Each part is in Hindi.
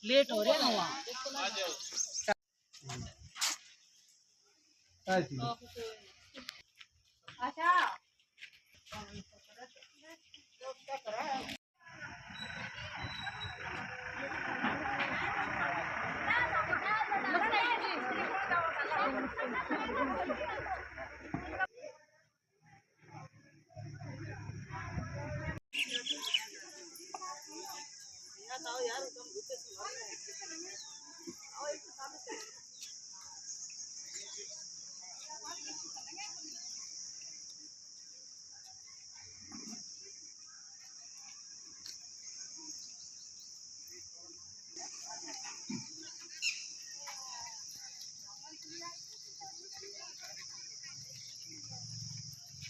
लेट हो रहे ना वहाँ। अच्छा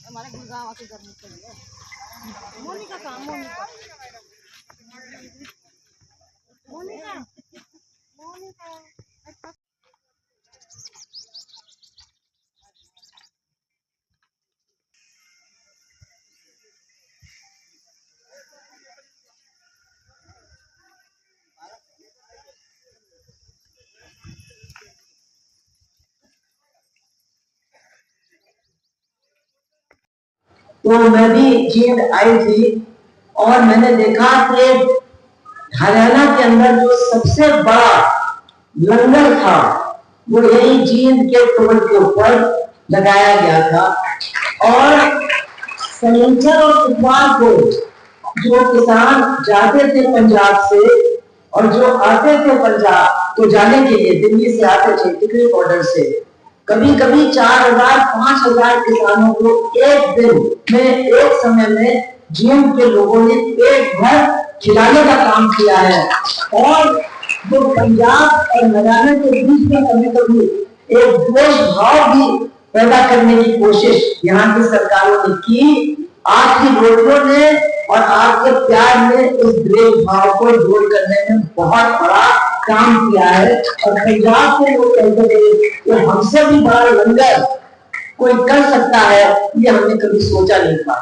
हमारे गुड़गांव आके घर निकल गया। मोनिका कहाँ? मोनिका मोनिका मोनिका तो मैं भी जींद आई थी और मैंने देखा कि हरियाणा के अंदर जो सबसे बड़ा लंगर था वो यही जींद के टोल के ऊपर लगाया गया था। और शनिचर और इतवार को जो किसान जाते थे पंजाब से और जो आते थे पंजाब तो जाने के लिए दिल्ली से आते थे टिकरी बॉर्डर से, कभी कभी 4000 5000 किसानों को एक दिन में एक समय में जींद के लोगों ने पेट भर खिलाने का काम किया है। और जो पंजाब और हरियाणा के बीच में कभी कभी एक द्वेष भाव भी पैदा करने की कोशिश यहाँ की सरकारों ने की। आपकी रोटियों ने और आपके प्यार ने इस द्वेष भाव को दूर करने में बहुत बड़ा काम किया है। और पंजाब के लोग कहते थे कि हमसे भी बड़ा लंगर कोई कर सकता है, ये हमने कभी सोचा नहीं था।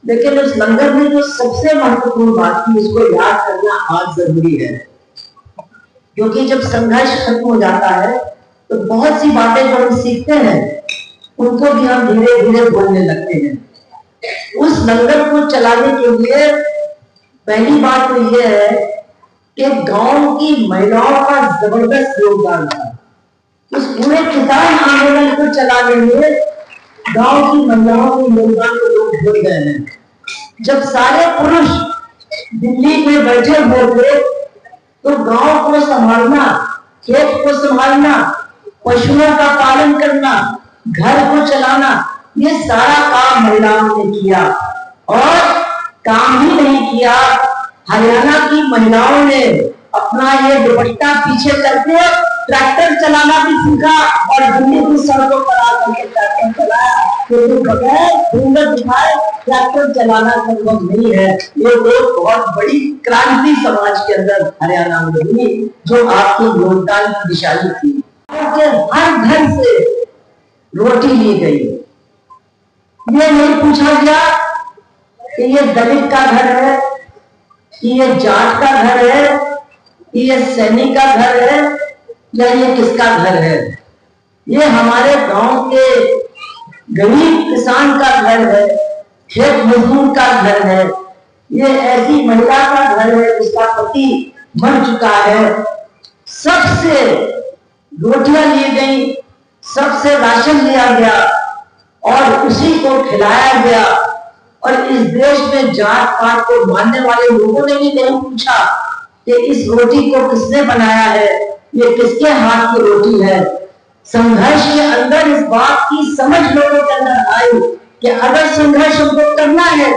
लेकिन उस लंगर में जो सबसे महत्वपूर्ण बात थी उसको याद करना आज जरूरी है, क्योंकि जब संघर्ष खत्म हो जाता है तो बहुत सी बातें जो हम सीखते हैं उनको भी हम धीरे धीरे भूलने लगते हैं। उस लंगर को चलाने के लिए पहली बात तो यह है कि गांव की महिलाओं का जबरदस्त योगदान था। उस पूरे किसान आंदोलन को चलाने में गांव की महिलाओं के योगदान को लोग भूल गए हैं। जब सारे पुरुष दिल्ली में बैठे हुए थे तो गांव को संभालना, खेत को संभालना, पशुओं का पालन करना, घर को चलाना, ये सारा काम महिलाओं ने किया। और काम ही नहीं किया, हरियाणा की महिलाओं ने अपना ये दुपट्टा पीछे करके ट्रैक्टर चलाना भी सीखा और दिल्ली की सड़कों पर आकर के ट्रैक्टर चलाया, क्योंकि बगैर घूंघट दिखाए ट्रैक्टर चलाना संभव नहीं है। ये एक बहुत बड़ी क्रांति समाज के अंदर हरियाणा में हुई जो आपके योगदान की दिशाई थी। हर घर से रोटी ली गई, ये नहीं पूछा गया कि ये दलित का घर है, कि ये जाट का घर है, कि ये सैनिक का घर है या ये किसका घर है। ये हमारे गांव के गरीब किसान का घर है, खेत मजदूर का घर है, ये ऐसी महिला का घर है जिसका पति मर चुका है। सबसे रोटियां ली गई, सबसे राशन लिया गया और उसी को खिलाया गया। और इस देश में जात पात को मानने वाले लोगों ने भी नहीं पूछा कि इस रोटी को किसने बनाया है, ये किसके हाथ की रोटी है। संघर्ष के अंदर इस बात की समझ लोगों के अंदर आई कि अगर संघर्ष हमको करना है,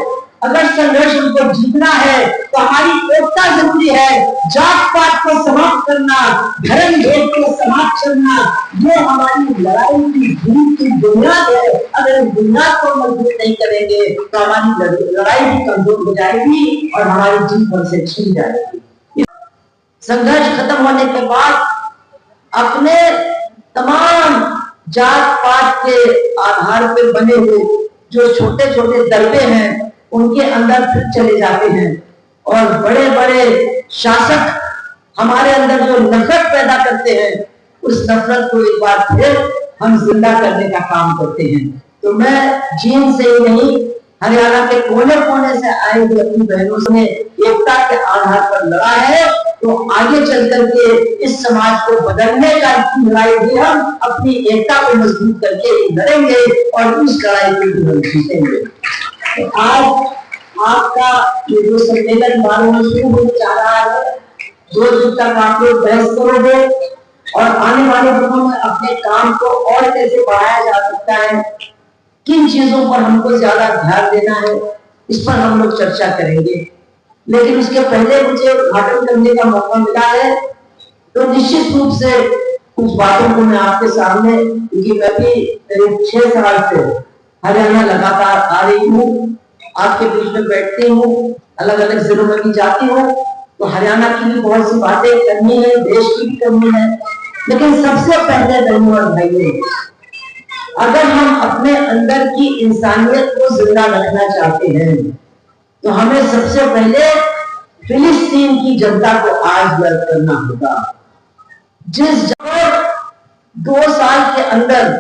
अगर संघर्ष हमको जीतना है तो हमारी एकता जरूरी है। जात पात को समाप्त करना, धर्म भेद को समाप्त करना, ये हमारी लड़ाई की जीत की बुनियाद है। अगर इस बुनियाद को मजबूत नहीं करेंगे तो हमारी लड़ाई भी कमजोर हो जाएगी और हमारी जीत हमसे छीन जाएगी। संघर्ष खत्म होने के बाद अपने तमाम जात पात के आधार पर बने हुए जो छोटे छोटे दलबे हैं उनके अंदर फिर चले जाते हैं और बड़े बड़े शासक हमारे अंदर जो नफरत पैदा करते हैं, उस नफरत को एक बार फिर हम जिंदा करने का काम करते हैं। तो मैं जींद से ही नहीं, हरियाणा के कोने कोने से आए हुए अपनी बहनों से एकता के आधार पर लड़ा है, तो आगे चल करके इस समाज को बदलने का लड़ाई भी हम अपनी एकता को मजबूत करके लड़ेंगे और इस लड़ाई को भी हम जीतेंगे। तो आज आपका ये जो सम्मेलन 12 में शुरू होने जा रहा है, 2 दिन तक आप लोग बहस करोगे और आने वाले दिनों में अपने काम को और कैसे बढ़ाया जा सकता है, किन चीजों पर हमको ज्यादा ध्यान देना है, इस पर हम लोग चर्चा करेंगे। लेकिन उसके पहले मुझे उद्घाटन करने का मौका मिला है, तो निश्चित रूप से कुछ बातों को मैं आपके सामने, क्योंकि मैं भी करीब 6 साल से हरियाणा लगातार आ रही हूँ, आपके बीच में बैठती हूँ, अलग अलग जिलों में भी जाती हूँ, तो हरियाणा की भी बहुत सी बातें करनी है, देश की भी करनी है। लेकिन सबसे पहले बहनों और भाइयों, अगर हम अपने अंदर की इंसानियत को जिंदा रखना चाहते हैं, तो हमें सबसे पहले फिलिस्तीन की जनता को आज याद करना होगा, जिस जगह 2 साल के अंदर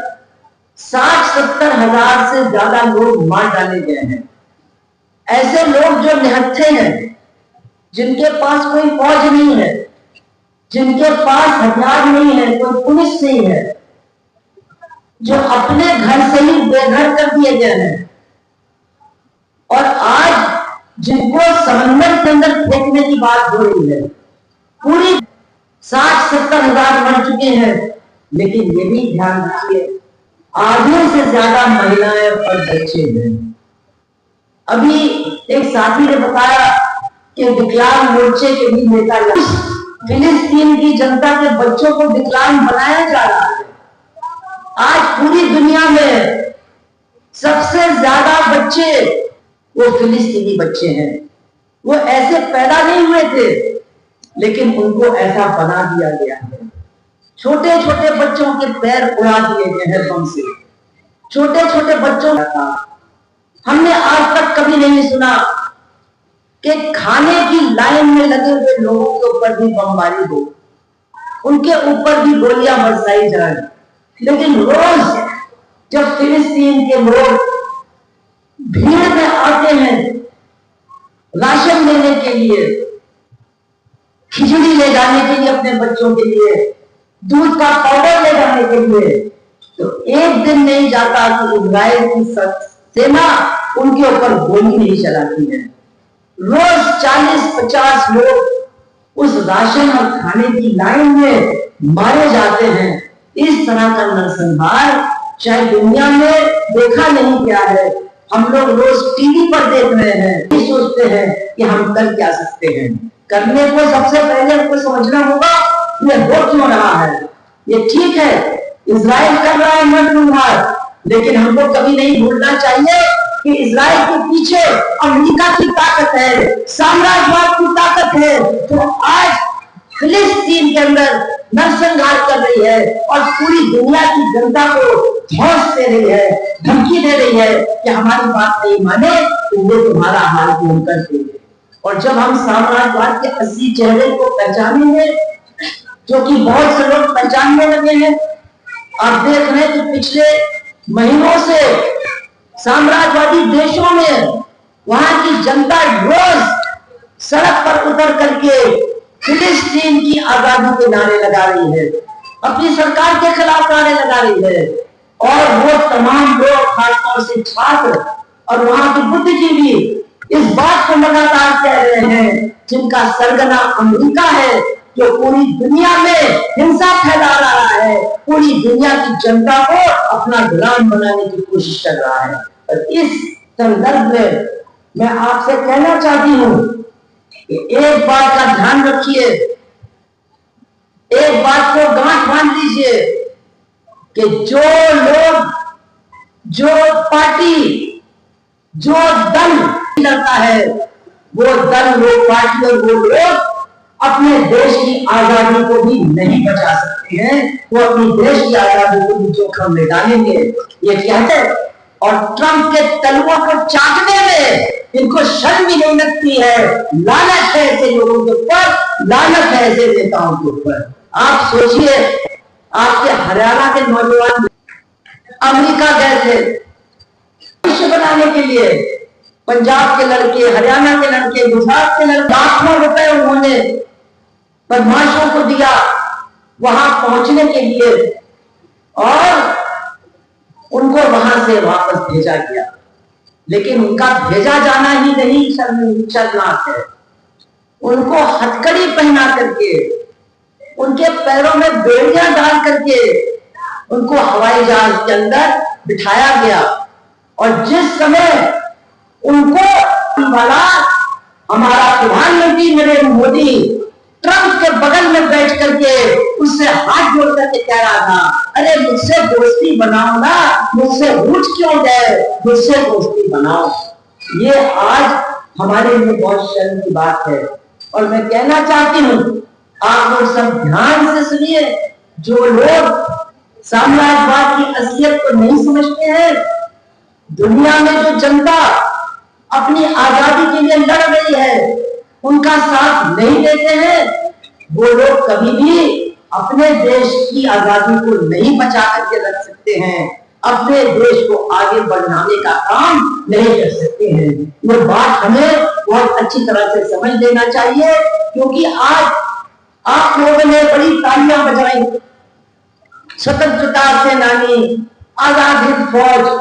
60-70 हजार से ज्यादा लोग मार डाले गए हैं। ऐसे लोग जो निहत्थे हैं, जिनके पास कोई फौज नहीं है, जिनके पास हथियार नहीं है, कोई पुलिस नहीं है, जो अपने घर से ही बेघर कर दिए गए हैं, और आज जिनको समंदर के अंदर फेंकने की बात हो रही है। पूरी 60-70 हजार मर चुके हैं। लेकिन ये भी ध्यान रखिए, आधे से ज्यादा महिलाएं और बच्चे हैं। अभी एक साथी ने बताया कि विकलांग मोर्चे के भी नेता फिलिस्तीन की जनता के बच्चों को विकलांग बनाया जा रहा है। आज पूरी दुनिया में सबसे ज्यादा बच्चे वो फिलिस्तीनी बच्चे हैं। वो ऐसे पैदा नहीं हुए थे, लेकिन उनको ऐसा बना दिया गया है। छोटे छोटे बच्चों के पैर उड़ा दिए गए हैं बम से। छोटे छोटे बच्चों का हमने आज तक कभी नहीं सुना कि खाने की लाइन में लगे हुए लोगों के ऊपर भी बमबारी हो, उनके ऊपर भी गोलियां बरसाई जाए। लेकिन रोज जब फिलिस्तीन के लोग भीड़ में आते हैं राशन लेने के लिए, खिचड़ी ले जाने के लिए अपने बच्चों के लिए, दूध का पाउडर ले जाने के लिए, तो एक दिन नहीं जाता कि इजराइल की सेना उनके ऊपर गोली नहीं चलाती है। रोज 40-50 लोग उस राशन और खाने की लाइन में मारे जाते हैं। इस तरह का नरसंहार शायद दुनिया में देखा नहीं गया है। हम लोग रोज टीवी पर देख रहे हैं, ये सोचते हैं कि हम कर क्या सकते हैं। करने को सबसे पहले हमको समझना होगा ये हो क्यों रहा है। ये ठीक है, इजराइल कर रहा है नरसंहार, लेकिन हमको कभी नहीं भूलना चाहिए कि इजराइल के पीछे अमेरिका की ताकत है, साम्राज्यवाद की ताकत है, तो आज फिलिस्तीन के अंदर नरसंहार कर रही है और पूरी दुनिया की जनता को धौंस दे रही है, धमकी दे रही है कि हमारी बात नहीं माने तो वो तुम्हारा हाल पूर्ण कर देंगे। और जब हम साम्राज्यवाद के असली चेहरे को पहचानेंगे, जो कि बहुत से लोग पहचानने लगे हैं, आप देख रहे हैं कि पिछले महीनों से साम्राज्यवादी देशों में वहां की जनता रोज सड़क पर उतर करके फिलिस्तीन की आजादी के नारे लगा रही है, अपनी सरकार के खिलाफ नारे लगा रही है। और वो तमाम लोग, खासतौर से छात्र और वहां के बुद्धिजीवी, इस बात को लगातार कह रहे हैं, जिनका सरगना अमेरिका है, जो पूरी दुनिया में हिंसा फैला रहा है, पूरी दुनिया की जनता को अपना गुलाम बनाने की कोशिश कर रहा है। और इस संदर्भ में मैं आपसे कहना चाहती हूं कि एक बात का ध्यान रखिए, एक बात को गांठ बांध लीजिए कि जो लोग, जो पार्टी, जो दल लड़ता है, वो दल, वो पार्टी और वो लोग अपने देश की आजादी को भी नहीं बचा सकते हैं। वो अपनी देश की आजादी को भी जोखिम में डालेंगे, ये कहते हैं। और ट्रंप के तलवों को चाटने में इनको शर्म भी नहीं लगती है। लानत है ऐसे लोगों के ऊपर, लानत है ऐसे नेताओं के ऊपर। आप सोचिए, आपके हरियाणा के नौजवान अमेरिका गए थे भविष्य बनाने के लिए, पंजाब के लड़के, हरियाणा के लड़के, गुजरात के लड़के, लाखों रुपए उन्होंने बदमाशों को दिया वहां पहुंचने के लिए और उनको वहां से वापस भेजा गया। लेकिन उनका भेजा जाना ही नहीं शर्मनाक है, उनको हथकड़ी पहना करके, उनके पैरों में बेड़ियां डाल करके उनको हवाई जहाज के अंदर बिठाया गया। और जिस समय उनको वाला हमारा प्रधानमंत्री नरेंद्र मोदी ट्रंप के बगल में बैठ करके उससे हाथ जोड़ करके कह रहा था, अरे मुझसे दोस्ती बनाओ ना, मुझसे रूठ क्यों गए, मुझसे दोस्ती बनाओ। ये आज हमारे लिए बहुत शर्म की बात है। और मैं कहना चाहती हूँ, आप लोग सब ध्यान से सुनिए, जो लोग साम्राज्यवाद की असलियत को नहीं समझते हैं, दुनिया में जो जनता अपनी आजादी के लिए लड़ रही है, उनका साथ नहीं देते हैं, वो लोग कभी भी अपने देश की आजादी को नहीं बचा करके रख सकते हैं, अपने देश को आगे बढ़ाने का काम नहीं कर सकते हैं। ये बात हमें बहुत अच्छी तरह से समझ लेना चाहिए, क्योंकि आज आप लोगों ने बड़ी तालियां बजाई, स्वतंत्रता सेनानी, आजाद हिंद फौज,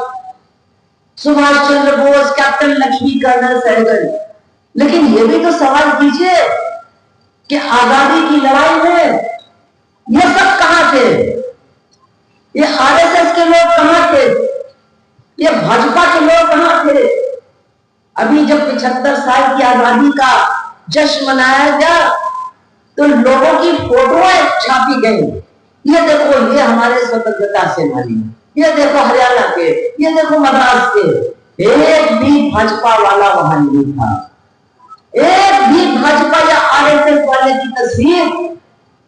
सुभाष चंद्र बोस, कैप्टन लक्ष्मी, कर्नल सहगल, लेकिन ये भी तो सवाल कीजिए कि आजादी की लड़ाई में ये सब कहां थे? ये आरएसएस के लोग कहां थे? ये भाजपा के लोग कहां थे? अभी जब 75 साल की आजादी का जश्न मनाया गया तो लोगों की फोटोएं छापी गई, ये देखो ये हमारे स्वतंत्रता सेनानी, ये देखो हरियाणा के, ये देखो मद्रास के। एक भी भाजपा वाला वहां नहीं था, एक भी भाजपा या आरएसएस वाले की तस्वीर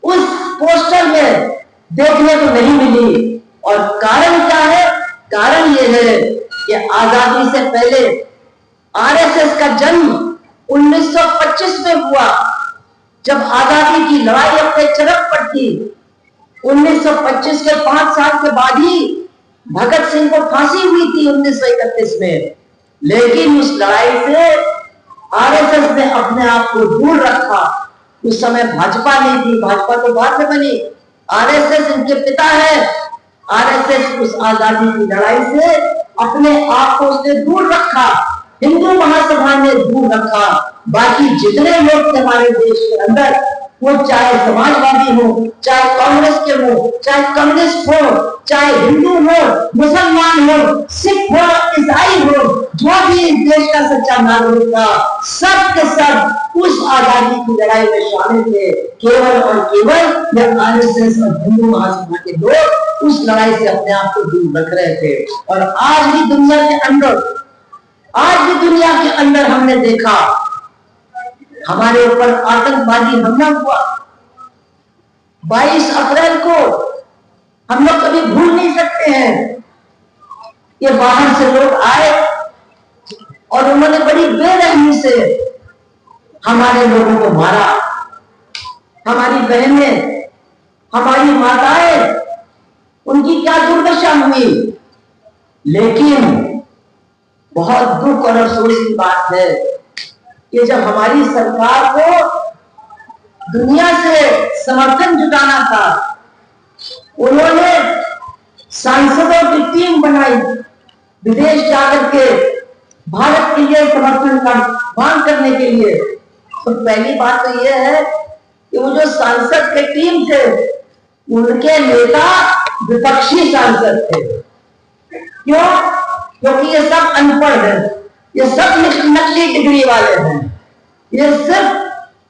उस पोस्टर में देखने को नहीं मिली। और कारण क्या है? कारण यह है कि आजादी से पहले आरएसएस का जन्म 1925 में हुआ, जब आजादी की लड़ाई अपने चरम पर थी। 1925 के 5 साल के बाद ही भगत सिंह को फांसी हुई थी 1931 में। लेकिन उस लड़ाई से आरएसएस ने अपने आप को दूर रखा। उस समय भाजपा नहीं थी, भाजपा तो बाद में बनी, आरएसएस इनके पिता है। आरएसएस उस आजादी की लड़ाई से अपने आप को उसने दूर रखा, हिंदू महासभा ने दूर रखा। बाकी जितने लोग थे हमारे देश के अंदर, वो चाहे समाजवादी हो, चाहे कांग्रेस के हो, चाहे कम्युनिस्ट हो, चाहे हिंदू हो, मुसलमान हो, सिख हो, ईसाई हो, जो भी इस देश का सच्चा नागरिक था, सब के सब उस आजादी की लड़ाई में शामिल थे। केवल और केवल यह आरएसएस और हिंदू महासभा के लोग उस लड़ाई से अपने आप को दूर रख रहे थे। और आज भी दुनिया के अंदर हमने देखा, हमारे ऊपर आतंकवादी हमला हुआ 22 अप्रैल को, हम लोग कभी भूल नहीं सकते हैं। ये बाहर से लोग आए और उन्होंने बड़ी बेरहमी से हमारे लोगों को मारा, हमारी बहनें, हमारी माताएं, उनकी क्या दुर्दशा हुई। लेकिन बहुत दुख और अफसोस की बात है कि जब हमारी सरकार को दुनिया से समर्थन जुटाना था, उन्होंने सांसदों की टीम बनाई, विदेश जाकर के भारत के लिए समर्थन का मांग करने के लिए। तो पहली बात तो यह है कि वो जो सांसद के टीम थे, उनके नेता विपक्षी सांसद थे। क्यों? क्योंकि ये सब अनपढ़ है, ये सब नकली डिग्री वाले हैं। ये सिर्फ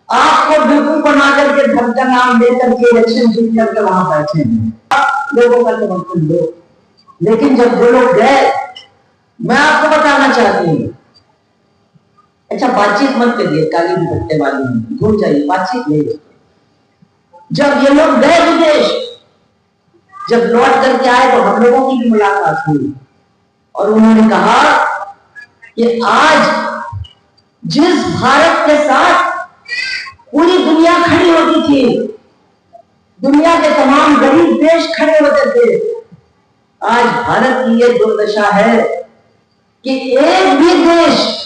आपको बिल्कुल बना करके धर्म का नाम लेकर के इलेक्शन जीत करके वहां बैठे हैं, आप लोगों का समर्थन दो। लेकिन जब वो लोग गए, मैं आपको बताना चाहती हूँ, अच्छा बातचीत मत करिए, काली दुपट्टे वाली भूल जाइए, बातचीत नहीं। जब ये लोग गए विदेश, जब लौट करके आए तो हम लोगों की भी मुलाकात हुई और उन्होंने कहा कि आज जिस भारत के साथ पूरी दुनिया खड़ी होती थी, दुनिया के तमाम गरीब देश खड़े होते थे, आज भारत की ये दुर्दशा है कि एक भी देश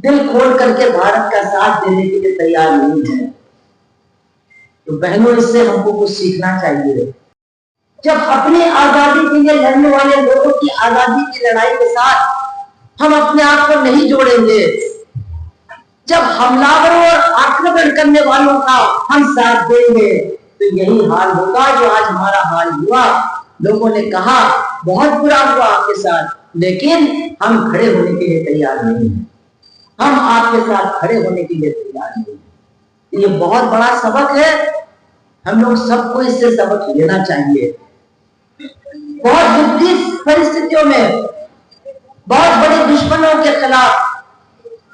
दिल खोल करके भारत का साथ देने के लिए तैयार नहीं है। तो बहनों, इससे हमको कुछ सीखना चाहिए। जब अपनी आजादी के लिए लड़ने वाले लोगों की आजादी की लड़ाई के साथ हम अपने आप को नहीं जोड़ेंगे, जब हमलावरों और आक्रमण करने वालों का हम साथ देंगे, तो यही हाल होगा जो आज हमारा हाल हुआ। लोगों ने कहा बहुत बुरा हुआ आपके साथ, लेकिन हम खड़े होने के लिए तैयार नहीं हैं। हम आपके साथ खड़े होने के लिए तैयार नहीं हैं। ये बहुत बड़ा सबक है, हम लोग सबको इससे सबक लेना चाहिए। बहुत विपरीत परिस्थितियों में, बहुत बड़े दुश्मनों के खिलाफ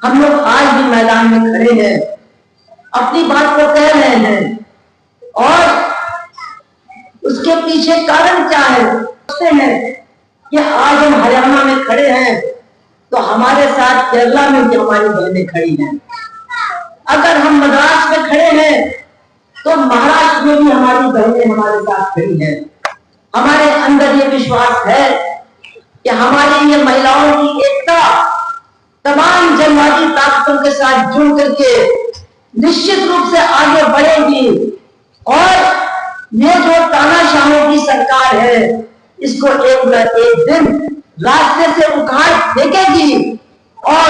हम लोग आज भी मैदान में खड़े हैं, अपनी बात को कह रहे हैं। और उसके पीछे कारण क्या है? सोचते हैं कि आज हम हरियाणा में खड़े हैं तो हमारे साथ केरला में भी हमारी बहनें खड़ी हैं। अगर हम मद्रास में खड़े हैं तो महाराष्ट्र में भी हमारी बहनें हमारे साथ खड़ी हैं। हमारे अंदर ये विश्वास है कि हमारी ये महिलाओं की एकता तमाम जनवादी ताकतों के साथ जुड़ करके निश्चित रूप से आगे बढ़ेगी और ये जो तानाशाहों की सरकार है, इसको एक न एक दिन रास्ते से उखाड़ फेंकेगी और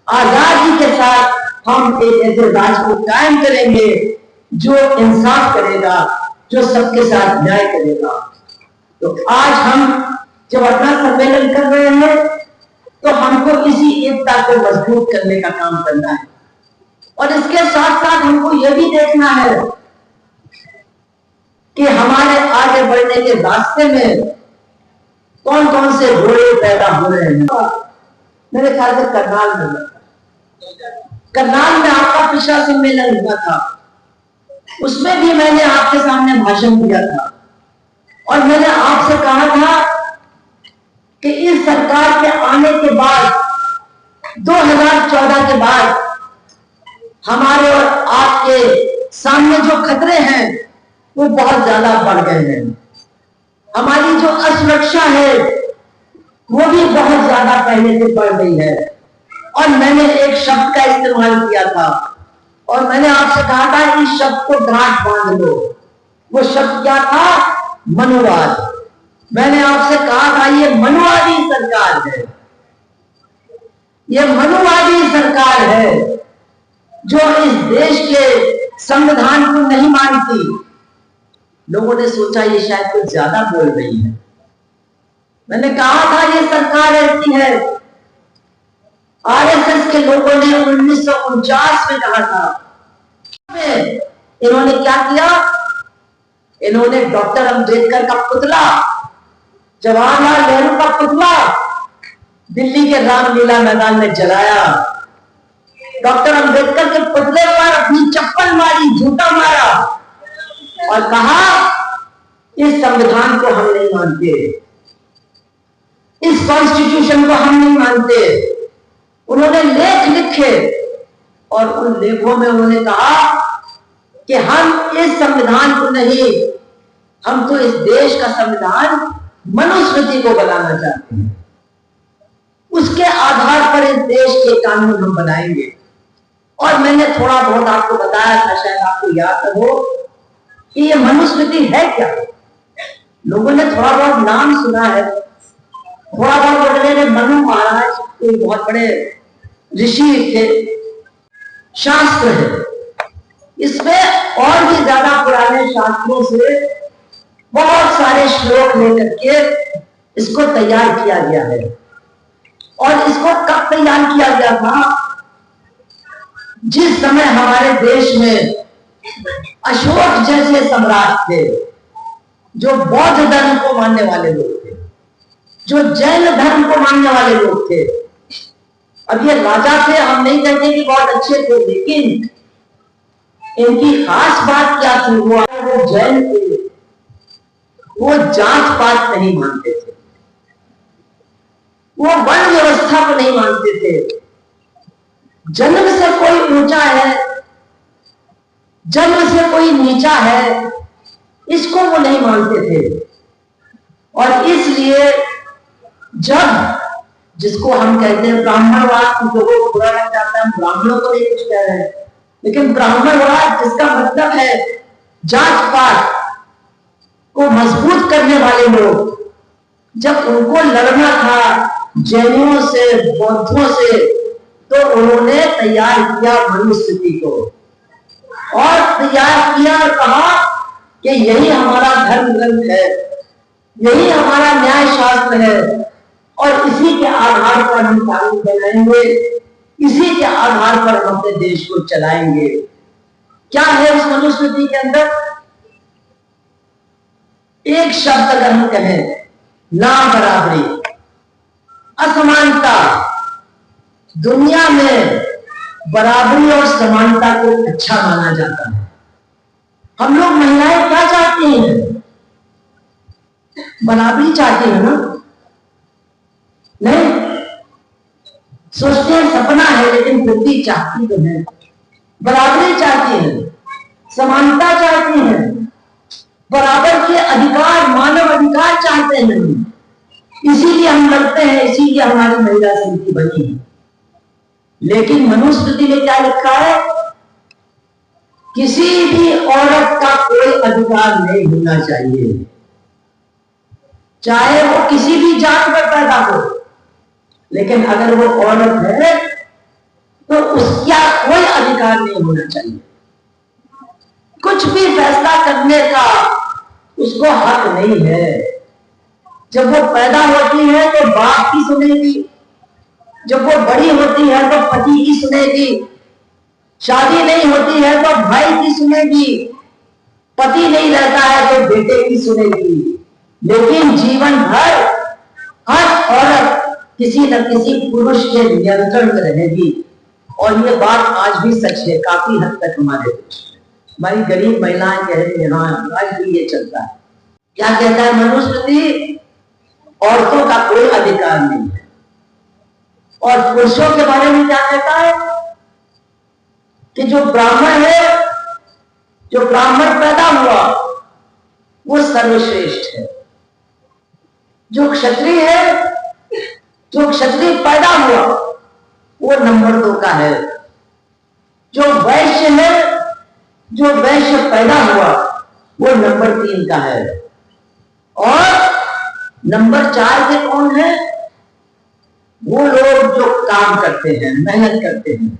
आजादी के साथ हम एक ऐसे राज को कायम करेंगे जो इंसाफ करेगा, जो सबके साथ न्याय करेगा। तो आज हम जब अपना सम्मेलन कर रहे हैं तो हमको इसी एकता को मजबूत करने का काम करना है। और इसके साथ साथ हमको यह भी देखना है कि हमारे आगे बढ़ने के रास्ते में कौन कौन से घोड़े पैदा हो रहे हैं। मेरे ख्याल से करनाल में आपका पिछला सम्मेलन हुआ था, उसमें भी मैंने आपके सामने भाषण दिया था और मैंने आपसे कहा था कि इस सरकार के आने के बाद 2014 के बाद हमारे और आपके सामने जो खतरे हैं वो बहुत ज्यादा बढ़ गए हैं। हमारी जो असुरक्षा है वो भी बहुत ज्यादा पहले से बढ़ गई है। और मैंने एक शब्द का इस्तेमाल किया था और मैंने आपसे कहा था इस शब्द को गांठ बांध लो। वो शब्द क्या था? मनुवाद। मैंने आपसे कहा था ये मनुवादी सरकार है, ये मनुवादी सरकार है जो इस देश के संविधान को नहीं मानती। लोगों ने सोचा ये शायद कुछ ज्यादा बोल रही है। मैंने कहा था ये सरकार ऐसी है, आरएसएस के लोगों ने 1949 में कहा था। इन्होंने क्या किया? इन्होंने डॉक्टर अंबेडकर का पुतला, जवाहरलाल नेहरू का पुतला दिल्ली के रामलीला मैदान में जलाया। डॉक्टर अंबेडकर के पुतले पर अपनी चप्पल मारी, जूता मारा और कहा इस संविधान को हम नहीं मानते, इस कॉन्स्टिट्यूशन को हम नहीं मानते। उन्होंने लेख लिखे और उन लेखों में उन्होंने कहा कि हम इस संविधान को नहीं, हम तो इस देश का संविधान मनुस्मृति को बनाना चाहते हैं। उसके आधार पर इस देश के कानून हम बनाएंगे। और मैंने थोड़ा बहुत आपको बताया था, शायद आपको याद हो कि ये मनुस्मृति है क्या। लोगों ने थोड़ा बहुत नाम सुना है, थोड़ा बहुत बोले मनु महाराज कोई बहुत बड़े ऋषि थे, शास्त्र है। इसमें और भी ज्यादा पुराने शास्त्रों से बहुत सारे श्लोक लेकर के इसको तैयार किया गया है। और इसको कब तैयार किया गया था? जिस समय हमारे देश में अशोक जैसे सम्राट थे, जो बौद्ध धर्म को मानने वाले लोग थे, जो जैन धर्म को मानने वाले लोग थे। अब ये राजा थे, हम नहीं कहते कि बहुत अच्छे थे, लेकिन इनकी खास बात क्या थी? वो जैन थे, वो जात पात नहीं मानते थे, वो वर्ण व्यवस्था को नहीं मानते थे, जन्म से कोई ऊंचा है, जन्म से कोई नीचा है, इसको वो नहीं मानते थे। और इसलिए जब जिसको हम कहते हैं ब्राह्मणवाद, कुछ लोगों को बुरा लग जाता है, हम ब्राह्मणों को नहीं कुछ कह रहे हैं, लेकिन ब्राह्मणवाद जिसका मतलब है जात पात को मजबूत करने वाले लोग, जब उनको लड़ना था जैनियों से, बौद्धों से, तो उन्होंने तैयार किया मनुस्मृति को और तैयार किया और कहा कि यही हमारा धर्म ग्रंथ है, यही हमारा न्याय शास्त्र है और इसी के आधार पर हम कानून बनाएंगे, इसी के आधार पर हम अपने देश को चलाएंगे। क्या है उस मनुस्मृति के अंदर? एक शब्द अगर हम कहें, ना बराबरी, असमानता। दुनिया में बराबरी और समानता को अच्छा माना जाता है। हम लोग महिलाएं क्या चाहती हैं? बराबरी चाहती है ना? नहीं, सोचते हैं सपना है लेकिन वृत्ति चाहती तो है। बराबरी चाहती है, समानता चाहती है, बराबर के अधिकार, मानव अधिकार चाहते हैं। इसीलिए हम लड़ते हैं, इसीलिए हमारी महिला समिति बनी है। लेकिन मनुस्मृति में क्या लिखा है? किसी भी औरत का कोई अधिकार नहीं होना चाहिए, चाहे वो किसी भी जात में पैदा हो, लेकिन अगर वो औरत है तो उसका कोई अधिकार नहीं होना चाहिए। कुछ भी फैसला करने का उसको हक नहीं है। जब वो पैदा होती है तो बाप की सुनेगी, जब वो बड़ी होती है तो पति की सुनेगी, शादी नहीं होती है तो भाई की सुनेगी, पति नहीं रहता है तो बेटे की सुनेगी। लेकिन जीवन भर हर औरत किसी न किसी पुरुष के नियंत्रण में रहेगी। और ये बात आज भी सच है काफी हद तक हमारे देश में। हमारी गरीब महिलाएं कह रही है, हाँ आज भी ये चलता है। क्या कहता है मनुस्मृति? औरतों का कोई अधिकार नहीं है। और पुरुषों के बारे में क्या कहता है? कि जो ब्राह्मण है, जो ब्राह्मण पैदा हुआ वो सर्वश्रेष्ठ है। जो क्षत्रिय है, जो क्षत्रिय पैदा हुआ वो नंबर 2 का है। जो वैश्य है, जो वैश्य पैदा हुआ वो नंबर 3 का है। और नंबर 4 के कौन है? वो लोग जो काम करते हैं, मेहनत करते हैं,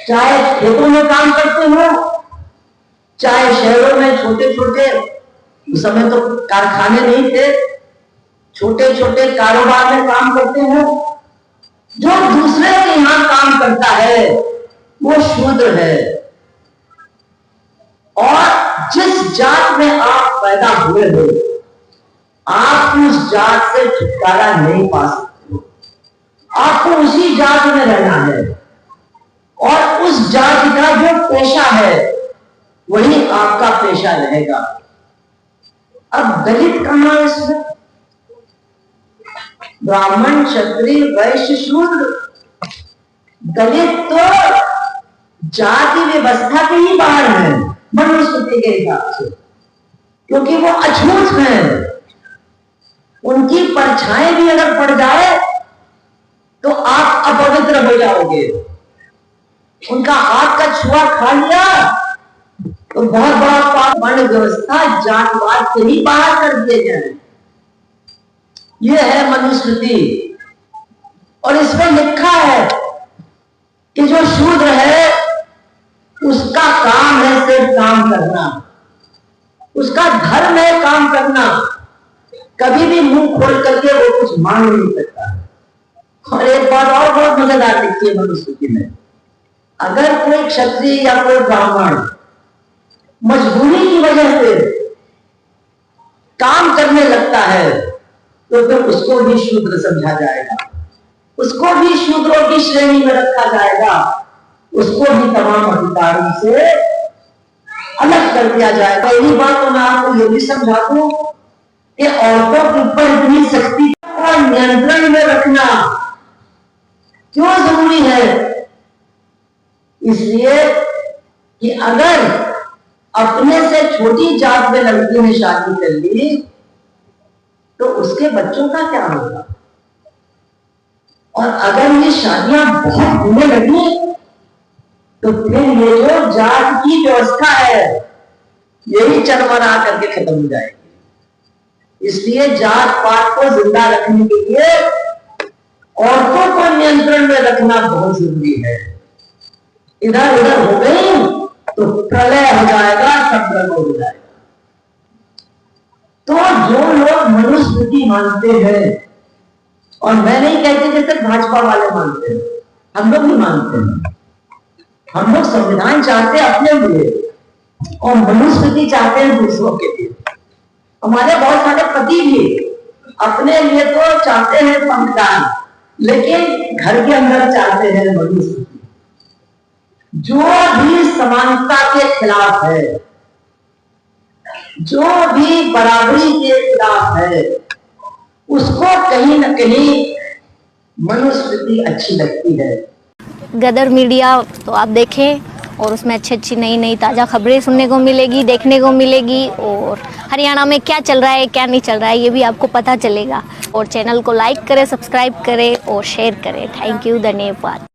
चाहे खेतों में काम करते हो, चाहे शहरों में छोटे छोटे, उस समय तो कारखाने नहीं थे, छोटे छोटे कारोबार में काम करते हो। जो दूसरे के यहां काम करता है वो शूद्र है। और जिस जात में आप पैदा हुए हो, आप उस जात से छुटकारा नहीं पा सकते हो। आपको उसी जात में रहना है और उस जात का जो पेशा है वही आपका पेशा रहेगा। अब दलित कहां है इसमें? ब्राह्मण, क्षत्रिय, वैश्य, शूद्र, दलित तो जाति व्यवस्था के ही बाहर है मनुस्मृति के हिसाब से, क्योंकि वो अछूत हैं। उनकी परछाई भी अगर पड़ जाए तो आप अपवित्र हो जाओगे। उनका हाथ का छुआ खा लिया तो बहुत बड़ा पाप। वर्ण व्यवस्था जातवाद से ही बाहर कर दिए जाए। यह है मनुस्मृति। और इसमें लिखा है कि जो शूद्र है उसका काम है सिर्फ काम करना, उसका धर्म है काम करना। कभी भी मुंह खोल करके वो कुछ मांग नहीं सकता। और एक बात और बहुत मजेदार लिखी है मनुस्मृति में, अगर कोई क्षत्रिय या कोई ब्राह्मण मजबूरी की वजह से काम करने लगता है तो फिर उसको भी शूद्र समझा जाएगा, उसको भी शूद्रों की श्रेणी में रखा जाएगा, उसको भी तमाम अधिकारों से अलग कर दिया जाएगा। यही बात तो मैं आपको ये भी समझा दूं कि औरतों के ऊपर इतनी सख्ती और नियंत्रण में रखना क्यों जरूरी है? इसलिए कि अगर अपने से छोटी जात में लड़की ने शादी कर ली तो उसके बच्चों का क्या होगा। और अगर ये शादियां बहुत होने लगी तो फिर ये जो जात की व्यवस्था है यही चरमरा करके खत्म हो जाएगी। इसलिए जात पात को जिंदा रखने के लिए औरतों को नियंत्रण में रखना बहुत जरूरी है। इधर उधर हो गई तो प्रलय हो जाएगा, सब गड़बड़ हो जाएगा। तो जो लोग मनुस्मृति मानते हैं, और मैं नहीं कहती जैसे भाजपा वाले मानते हैं, हम लोग नहीं मानते हैं। हम लोग संविधान चाहते हैं अपने लिए और मनुस्मृति चाहते हैं दूसरों के लिए। हमारे बहुत सारे पति भी अपने लिए तो चाहते हैं संविधान, लेकिन घर के अंदर चाहते हैं मनुस्मृति। जो भी समानता के खिलाफ है, जो भी बराबरी के खिलाफ है, उसको कहीं न कहीं मनुस्मृति अच्छी लगती है। गदर मीडिया तो आप देखें और उसमें अच्छी अच्छी नई नई ताज़ा खबरें सुनने को मिलेगी, देखने को मिलेगी, और हरियाणा में क्या चल रहा है क्या नहीं चल रहा है ये भी आपको पता चलेगा। और चैनल को लाइक करें, सब्सक्राइब करें और शेयर करें। थैंक यू, धन्यवाद।